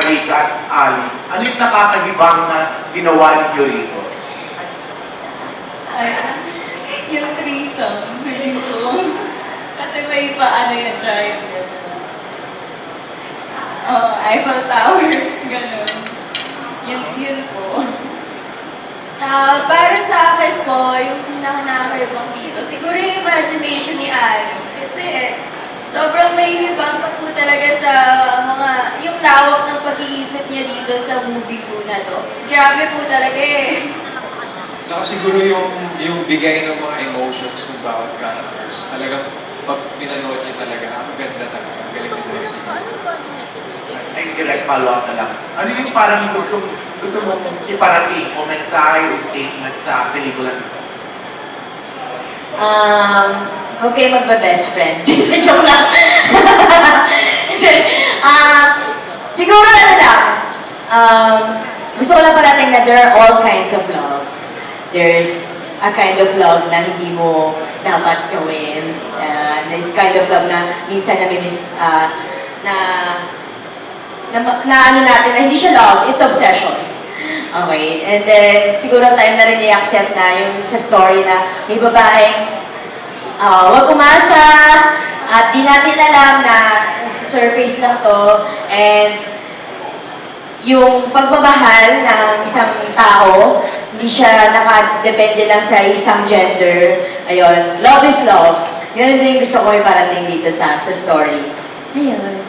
Rika at Ali. Ano yung nakakahibang na ginawa ninyo rito? Yung threesome, feeling ko. Kasi may paano yung drive. Oh, Eiffel Tower, gano'n. Yun po. Para sa akin po, yung pinaka-nakakaibang dito, siguro yung imagination ni Ari. Kasi sobrang nahihibang ka po talaga sa yung lawak ng pag-iisip niya dito sa movie po na to. Grabe po talaga eh. Saka siguro yung bigay ng mga emotions ng bawat characters, talagang pag pinanood niya talaga, ang ganda talaga, ang galing ng music. Ay, direct follow-up na lang. Ano yung parang gusto mong iparating o mensahe o statement sa pelikula nito? Huwag kayo magba-best friend. Joke lang. Siguro ano lang, gusto ko lang parating na there are all kinds of love. There's a kind of love na hindi mo dapat gawin. There's kind of love na minsan na ano natin, na hindi siya love, it's obsession. Okay, and then siguro time na rin i-accept na yung sa story na may babaeng huwag umasa at di natin alam na sa surface lang to, and yung pagmamahal ng isang tao, hindi siya nakadepende lang sa isang gender. Ayun, love is love. Yun din yung gusto ko iparating dito sa story. Ayun.